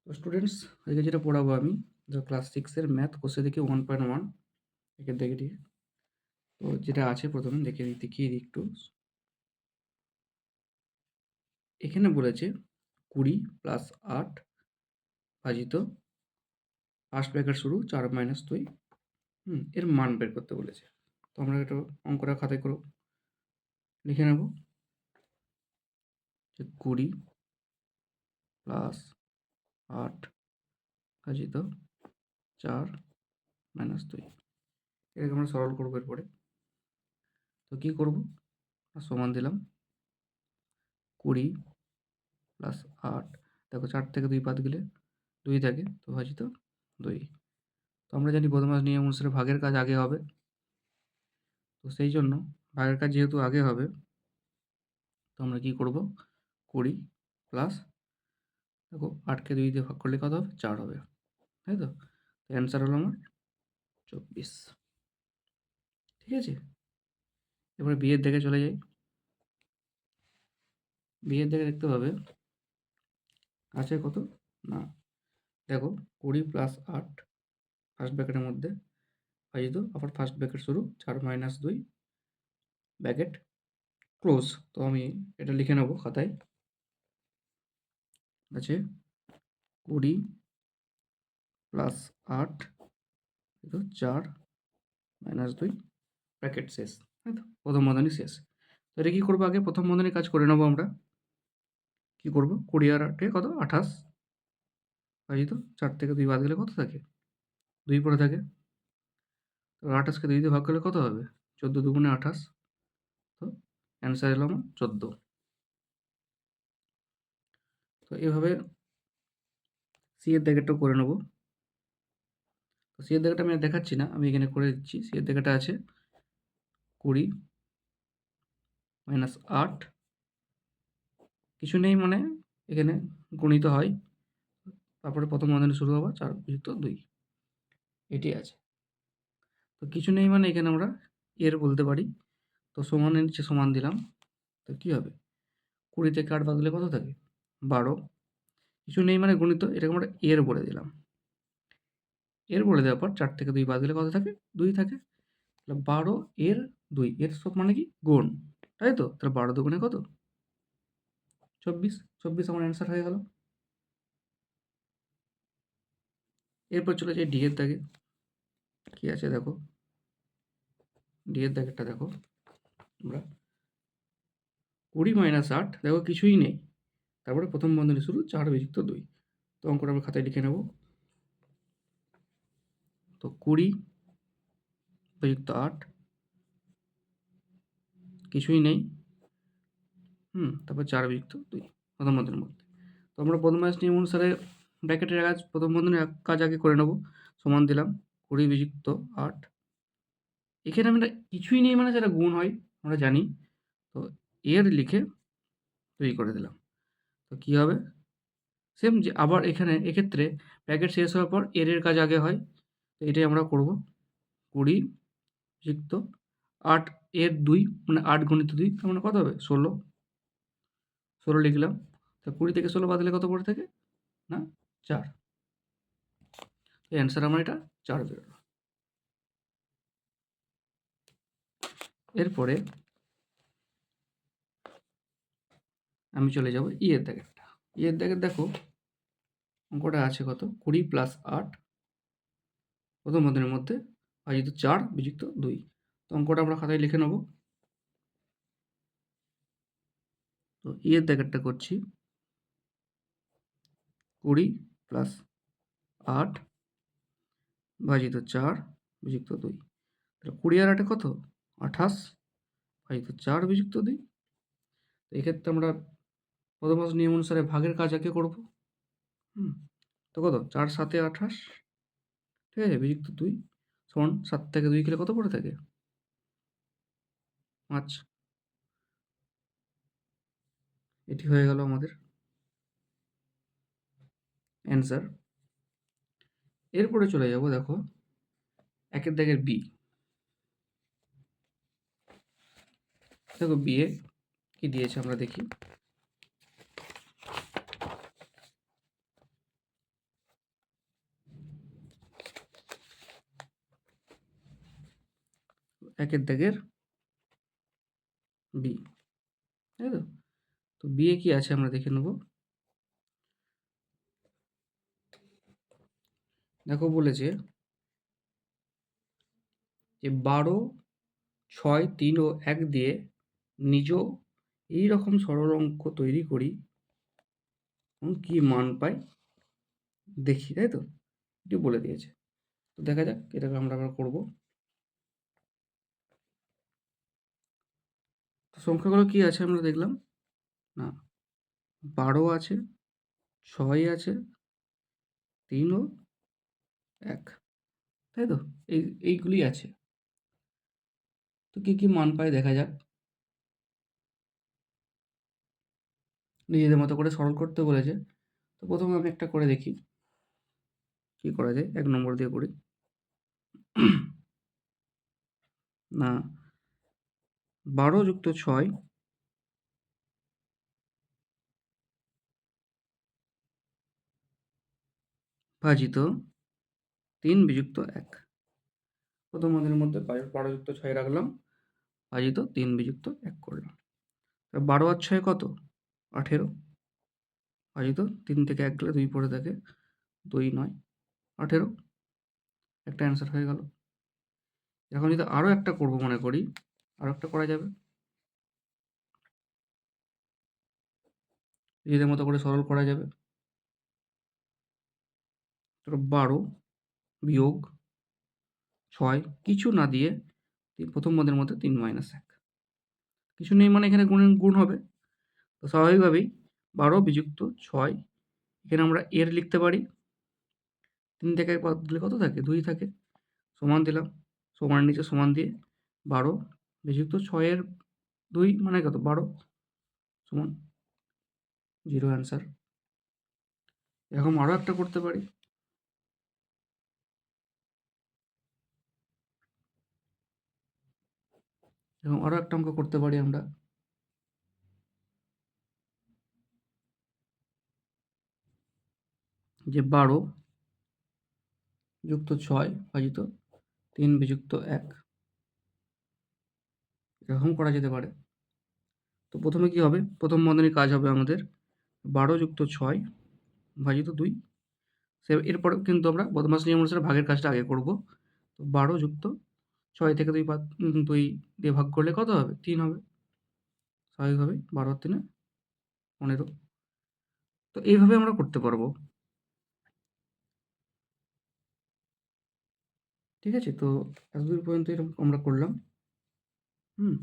তো স্টুডেন্টস আজকে যেটা পড়াবো আমি ক্লাস 6 এর ম্যাথ কোষে দেখি 1.1 একে দেখে দিয়ে তো যেটা আছে প্রথমে দেখিয়ে দিই একটু। এখানে বলেছে 20 প্লাস 8 ভাজিত ফার্স্ট ব্র্যাকেট শুরু 4 মাইনাস 2 এর মান বের করতে বলেছে। তো আমরা এটা অঙ্কটা খাতায় করে লিখে নেব যে 20 প্লাস 8 ভাজিত 4 মাইনাস 2 এটাকে আমরা সরল করবো এরপরে। তো কী করবো, সমান দিলাম 20 প্লাস 8, দেখো 4 থেকে 2 বাদ গেলে 2 থাকে, তো ভাজিত 2। তো আমরা জানি বদমাস নিয়ম অনুসারে ভাগের কাজ আগে হবে, তো সেই জন্য ভাগের কাজ যেহেতু আগে হবে তো আমরা কী করব, 20 প্লাস দেখো 8কে 2 দিয়ে ভাগ করলে কত হবে, 4 হবে, তাই তো। অ্যান্সার হলো আমার 24। ঠিক আছে, এবারে বিয়ের দিকে চলে যাই। বিয়ের দিকে দেখতে পাবে আছে কত না, দেখো 20 প্লাস 8 ফার্স্ট ব্র্যাকেটের মধ্যে ভাজিত আবার ফার্স্ট ব্র্যাকেট শুরু 4 মাইনাস 2 ব্র্যাকেট ক্লোজ। তো আমি এটা লিখে নেব খাতায়, আছে 20 প্লাস 8 4 মাইনাস 2 ব্র্যাকেট শেষ, তাই তো, প্রথম বন্ধনী শেষ। তো এটা কী করবো, আগে প্রথম বন্ধনী কাজ করে নেবো আমরা। কী করবো, 20 আর 8 কত 28 ভাজিত 4 থেকে 2 বাদ গেলে কত থাকে, 2 পড়ে থাকে। তো 28কে 2 দিয়ে ভাগ করলে কত হবে, 14 দুগুণে 28, তো অ্যান্সার এলো আমার 14। তো এভাবে সি এর দাগেরটাও করে নেবো। তো সি এর দাগেরটা আমি আর দেখাচ্ছি না, আমি এখানে করে দিচ্ছি। সি এর দাগেরটা আছে 20 মাইনাস 8, কিছু নেই মানে এখানে গণিত হয়, তারপরে প্রথম বন্ধনী শুরু হওয়া 4 যুক্ত 2 এটি আছে। তো কিছু নেই মানে এখানে আমরা এর বলতে পারি। তো সমানের নিচে সমান দিলাম, তো কী হবে, 20 থেকে 8 বাদ দিলে কত থাকে, 12। কিছু নেই মানে গণিত, এটাকে আমরা এর বলে দিলাম। এর বলে দেওয়ার পর 4 থেকে 2 বাদ দিলে কত থাকে, 2 থাকে। তাহলে 12 এর 2 এর সব মানে কি গুণ, তাই তো। তাহলে 12 দুগুণে কত, 24। 24 আমার অ্যান্সার হয়ে গেল। এরপর চলে যাই ডি এর দাগে। কী আছে দেখো, ডি এর দাগেরটা দেখো আমরা 20 মাইনাস 8, দেখো কিছুই নেই, তারপরে প্রথম বন্ধনী শুরু 4 বিযুক্ত 2। তো অঙ্কটা আমরা খাতায় লিখে নেব। তো 20 বিযুক্ত 8, কিছুই নেই, তারপর 4 বিযুক্ত 2 প্রথম বন্ধনীর মধ্যে। তো আমরা বদমাইশ নিয়ম অনুসারে ব্র্যাকেটের কাজ প্রথম বন্ধনীর কাজ আগে করে নেব। সমান দিলাম 20 বিযুক্ত 8, এখানে আমরা কিছুই নেই মানে সেটা গুণ হয় আমরা জানি। তো এর লিখে 2 করে দিলাম। তো কী হবে, সেম যে আবার এখানে এক্ষেত্রে ব্র্যাকেট শেষ হওয়ার পর এর কাজ আগে হয়, তো এটাই আমরা করব। 20 যুক্ত 8 এর 2 মানে 8 গুণিত 2, তার মানে কত হবে, 16। 16 লিখলাম। তো 20 থেকে 16 বাদ দিলে কত পড়ে থাকে না, 4। তো অ্যান্সার আমার এটা 4 বেরোলো। এরপরে আমি চলে যাব ই এর দাগেরটা। ই এর দাগের দেখো অঙ্কটা আছে কত, 20 প্লাস 8 প্রথম বন্ধনীর মধ্যে ভাজিত 4 বিযুক্ত 2। তো অঙ্কটা আমরা খাতায় লিখে নেব। তো ই এর দাগেরটা করছি 20 প্লাস 8 ভাজিত 4 বিযুক্ত 2। তাহলে 20 আর 8 কত, 28 ভাজিত 4 বিযুক্ত 2। তো এক্ষেত্রে আমরা বদমাস নিয়ম অনুসারে ভাগের কাজ আগে করব। তো কত, 4 7 28, ঠিক আছে, বিযুক্ত 2 সমান 7 থেকে 2 গেলে কত পড়ে থাকে, 5। এটি হয়ে গেল আমাদের অ্যান্সার। এরপরে চলে যাব দেখো একের দাগের বি। দেখো বি এ কি দিয়েছে আমরা দেখি। একের দাগের বি, তাই তো? তো বি এ কি আছে আমরা দেখে নেব। দেখো বলেছে যে 12, 6, 3 ও 1 দিয়ে নিজ এই রকম সরল অঙ্ক তৈরি করি এবং কি মান পাই দেখি, তাই তো? এটি বলে দিয়েছে। তো দেখা যাক এটাকে আমরা আবার করব। তো সংখ্যাগুলো কি আছে আমরা দেখলাম না, 12 আছে, 6 আছে, 3 ও 1, তাই তো? এইগুলি আছে। তো কি মান পাই দেখা যাক। নিজেদের মতো করে সরল করতে বলেছে। তো প্রথমে আমি একটা করে দেখি কি করা যায়। 1 নম্বর দিয়ে করি। না, 12 যুক্ত 6 ভাজিত 3 বিযুক্ত 1। প্রথম আমাদের মধ্যে 12 যুক্ত 6 রাখলাম, ভাজিত 3 বিযুক্ত 1 করলাম। 12 আর 6 কত? 18, ভাজিত 3 থেকে 1 গেলে 2 পড়ে থাকে, 2 9, 18, একটা অ্যান্সার হয়ে গেল। এখন যদি আরও একটা করব মনে করি, আরও একটা করা যাবে। নিজেদের মতো করে সরল করা যাবে। 12 বিয়োগ 6 কিছু না দিয়ে প্রথম পদের মধ্যে 3 - 1, কিছু নেই মানে এখানে গুণ হবে। তো স্বাভাবিকভাবেই 12 বিযুক্ত 6 এখানে আমরা এর লিখতে পারি। 3 থেকে 1 বাদ দিলে কত থাকে? 2 থাকে। সমান দিলাম, সমানের নিচে সমান দিয়ে 12 বিযুক্ত 6 এর 2 মানে কত? 12 সমান 0, অ্যান্সার। এরকম আরও একটা করতে পারি। এরকম আরও একটা অঙ্ক করতে পারি আমরা। যে 12 যুক্ত 6 ভাজিত 3 বিযুক্ত 1, এরকম করা যেতে পারে। তো প্রথমে কি হবে? প্রথম বন্ধনীর কাজ হবে আমাদের 12 যুক্ত 6 ভাজিত 2। এরপরে কিন্তু আমরা বদমাশ নিয়ম অনুসারে ভাগের কাজটা আগে করব। তো 12 যুক্ত 6 থেকে 2 দিয়ে ভাগ করলে কত হবে? 3 হবে। স্বাভাবিকভাবেই 12 আর 3 এ 15। তো এইভাবে আমরা করতে পারবো। ঠিক আছে? তো এতদূর পর্যন্ত এরকম আমরা করলাম। হুম?